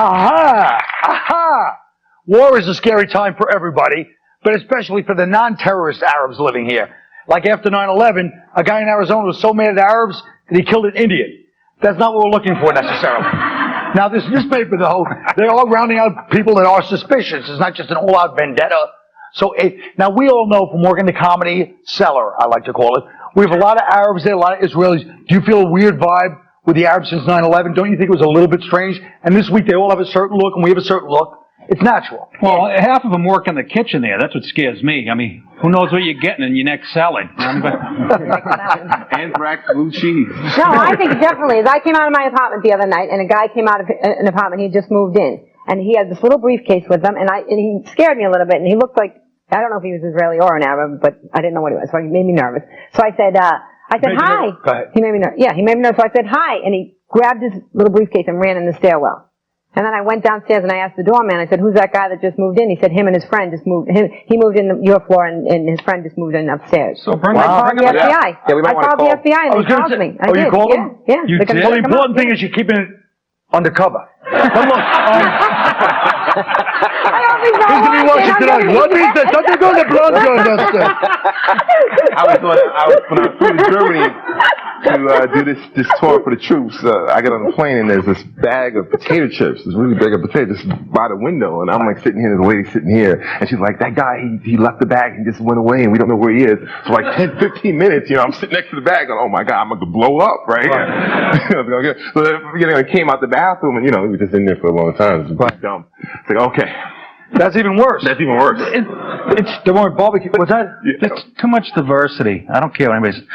Aha! Aha! War is a scary time for everybody, but especially for the non-terrorist Arabs living here. Like after 9/11, a guy in Arizona was so mad at Arabs that he killed an Indian. That's not what we're looking for necessarily. Now this newspaper though, they're all rounding out people that are suspicious. It's not just an all-out vendetta. So now we all know from working the comedy cellar, I like to call it, we have a lot of Arabs there, a lot of Israelis. Do you feel a weird vibe with the Arabs since 9/11? Don't you think it was a little bit strange? And this week they all have a certain look and we have a certain look. It's natural. Well, half of them work in the kitchen there. That's what scares me. I mean, who knows what you're getting in your next salad? Anthrax blue cheese. No, I think definitely. As I came out of my apartment the other night, and a guy came out of an apartment, he had just moved in, and he had this little briefcase with him, and he scared me a little bit, and he looked like, I don't know if he was Israeli or an Arab, but I didn't know what he was, so he made me nervous. So I said, hi. He made me nervous. Yeah, he made me nervous. So I said, hi, and he grabbed his little briefcase and ran in the stairwell. And then I went downstairs and I asked the doorman, I said, who's that guy that just moved in? He said, him and his friend just moved. He moved in your floor and his friend just moved in upstairs. So bring I called the FBI. Yeah, we might I called the FBI and they called me. I did. You called them? Yeah. You did? Well, the important thing is you're keeping it undercover. But look, I don't think so. Who's going to be watching tonight? What is that? Something going to blood when I flew to Germany to do this tour for the troops, I get on the plane and there's this bag of potato chips, this really big of potatoes just by the window, and I'm like sitting here, and the lady sitting here, and she's like, that guy, he left the bag and just went away and we don't know where he is. So like 10, 15 minutes, I'm sitting next to the bag going, oh my God, I'm going to blow up, right? So it came out the bathroom and, we were just in there for a long time. It was dumb. It's like, okay. That's even worse. That's even worse. It's the more barbecue. What's that? It's too much diversity. I don't care what anybody's. Too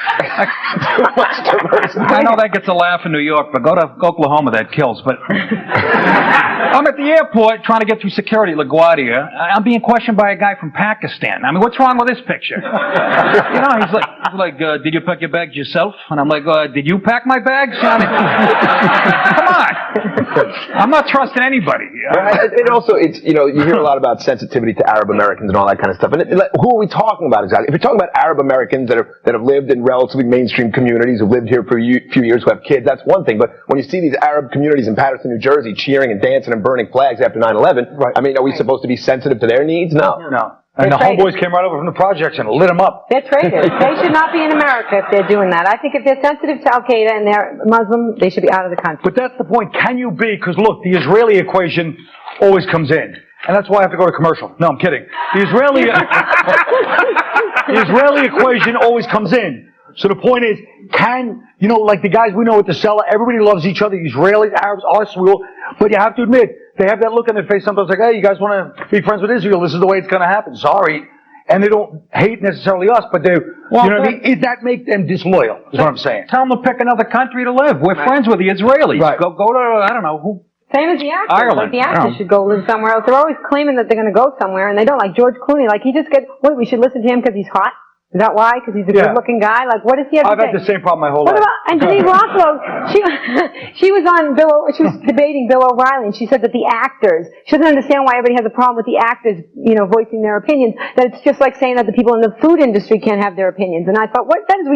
much diversity. I know that gets a laugh in New York, but go to Oklahoma, that kills. But I'm at the airport trying to get through security at LaGuardia. I'm being questioned by a guy from Pakistan. I mean, what's wrong with this picture? He's like, did you pack your bags yourself? And I'm like, did you pack my bags? I mean, come on. I'm not trusting anybody. And also, it's you hear a lot about sensitivity to Arab Americans and all that kind of stuff. And who are we talking about exactly? If you're talking about Arab Americans that have lived in relatively mainstream communities, who've lived here for a few years, who have kids, that's one thing. But when you see these Arab communities in Patterson, New Jersey, cheering and dancing and burning flags after 9/11, right. I mean, are we supposed to be sensitive to their needs? No. And the homeboys came right over from the projects and lit them up. They're traitors. They should not be in America if they're doing that. I think if they're sensitive to Al-Qaeda and they're Muslim, they should be out of the country. But that's the point. Can you be? Because look, the Israeli equation always comes in. And that's why I have to go to commercial. No, I'm kidding. The Israeli equation always comes in. So the point is, like the guys we know at the cellar, everybody loves each other. Israelis, Arabs, us, but you have to admit, they have that look on their face sometimes like, hey, you guys want to be friends with Israel? This is the way it's going to happen. Sorry. And they don't hate necessarily us, but you know what I mean? That make them disloyal, is what I'm saying. Tell them to pick another country to live. We're friends with the Israelis. Right. Go to, I don't know, who. Same as the actors. Ireland. Like the actors should go live somewhere else. They're always claiming that they're going to go somewhere, and they don't. Like George Clooney, like he just we should listen to him because he's hot. Is that why? Because he's a good-looking guy? Like, what does he have to say? I've had the same problem my whole life. What about, and Denise Rothwell, she was debating Bill O'Reilly, and she said that the actors, she doesn't understand why everybody has a problem with the actors, voicing their opinions, that it's just like saying that the people in the food industry can't have their opinions. And I thought, that is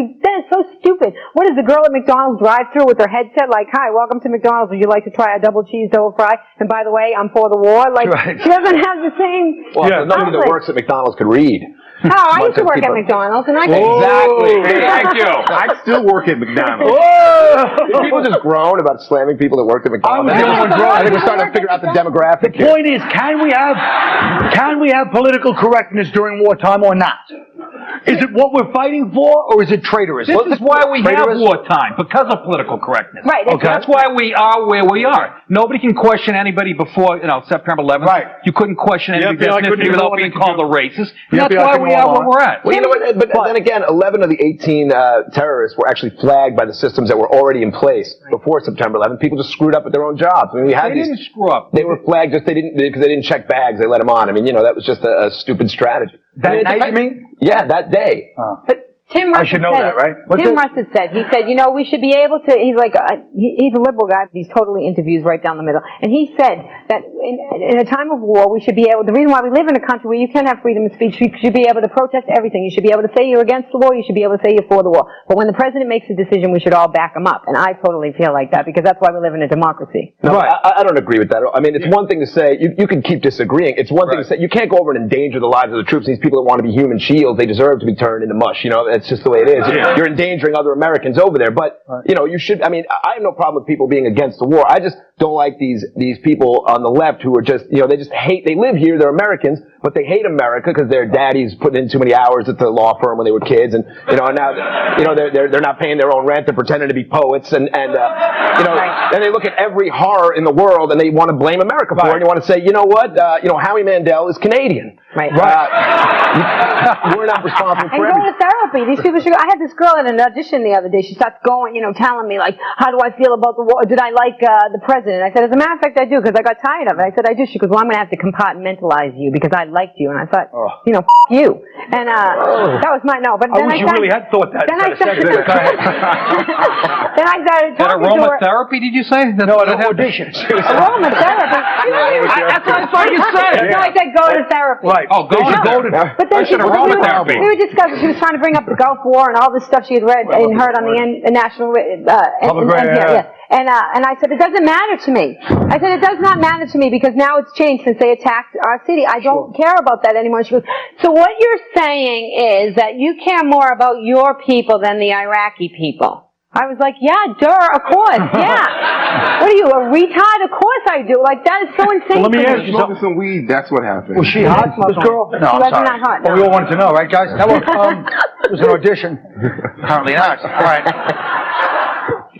so stupid. What is the girl at McDonald's drive-thru with her headset like, hi, welcome to McDonald's, would you like to try a double cheese double fry? And by the way, I'm for the war. Like, she doesn't have the same nobody that works at McDonald's could read. Oh, I used to work at McDonald's, and I could... Exactly. Thank you. I still work at McDonald's. Did people just groan about slamming people that worked at McDonald's? I think we're starting to figure out the demographic. The point is, can we have political correctness during wartime or not? Is it what we're fighting for, or is it traitorous? This is why we have wartime, because of political correctness. Right. Okay. That's why we are where we are. Nobody can question anybody before, September 11th. Right. You couldn't question anybody without being called a racist. Yeah, that's why we are where we're at. Well, you know what? But then again, 11 of the 18 terrorists were actually flagged by the systems that were already in place before September 11th. People just screwed up at their own jobs. I mean, They didn't screw up. They were flagged because they didn't check bags. They let them on. I mean, that was just a stupid strategy. That night, you mean? Yeah, that day. Tim I should know said that, right? Tim Russett said, you know, we should be able to, he's like, he's a liberal guy, but he's totally interviews right down the middle. And he said that in a time of war, we should be able, the reason why we live in a country where you can have freedom of speech, you should be able to protest everything. You should be able to say you're against the war, you should be able to say you're for the war. But when the president makes a decision, we should all back him up. And I totally feel like that, because that's why we live in a democracy. No, I don't agree with that. I mean, it's one thing to say, you can keep disagreeing. It's one thing to say, you can't go over and endanger the lives of the troops. These people that want to be human shields, they deserve to be turned into mush. You know, that's just the way it is. You're endangering other Americans over there. But, you know, you should, I mean, I have no problem with people being against the war. I just don't like these people on the left who are just, you know, they just hate, they live here, they're Americans, but they hate America because their daddies put in too many hours at the law firm when they were kids, and, you know, and now, you know, they're not paying their own rent, they're pretending to be poets, and you know, then they look at every horror in the world and they want to blame America for it, and you want to say, you know what, you know, Howie Mandel is Canadian. Right. We're not responsible for everything. And go to everything. therapy. These people should go. I had this girl at an audition the other day. She starts going, you know, telling me, like, how do I feel about the war? Did I like the president? I said, as a matter of fact, I do, because I got tired of it. I said, I do. She goes, well, I'm going to have to compartmentalize you because I liked you. And I thought, you know, you. And that was my, no. But then I wish you really had thought that. Then I started talking to her. Aromatherapy, did you say? No, an audition. Aromatherapy. That's what I thought you said. No, I said go to therapy. Right. Oh, go to But then we were discussing, she was trying to bring up the Gulf War and all this stuff she had read and heard on the national, NPR. And I said, it doesn't matter to me. I said, it does not matter to me because now it's changed since they attacked our city. I don't care about that anymore. She goes, so what you're saying is that you care more about your people than the Iraqi people. I was like, yeah, of course, yeah. What are you, a retard? Of course I do. Like, that is so insane. Well, let me ask you Smoking some weed, that's what happened. Was she hot, this girl? No, she I'm was sorry. not hot. Well, we all wanted to know, right, guys? Now, look, it was an audition. Apparently not. All right.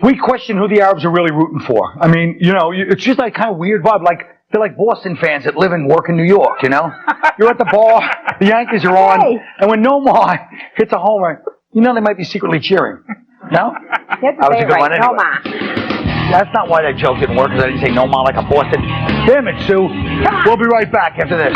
We question who the Arabs are really rooting for. I mean, you know, it's just like kind of weird vibe. Like, they're like Boston fans that live and work in New York, you know? You're at the bar, the Yankees are on, and when Nomar hits a homer, you know they might be secretly cheering. No? That was a good one anyway. That's not why that joke didn't work, because I didn't say Nomar like a Boston. Damn it, Sue. We'll be right back after this.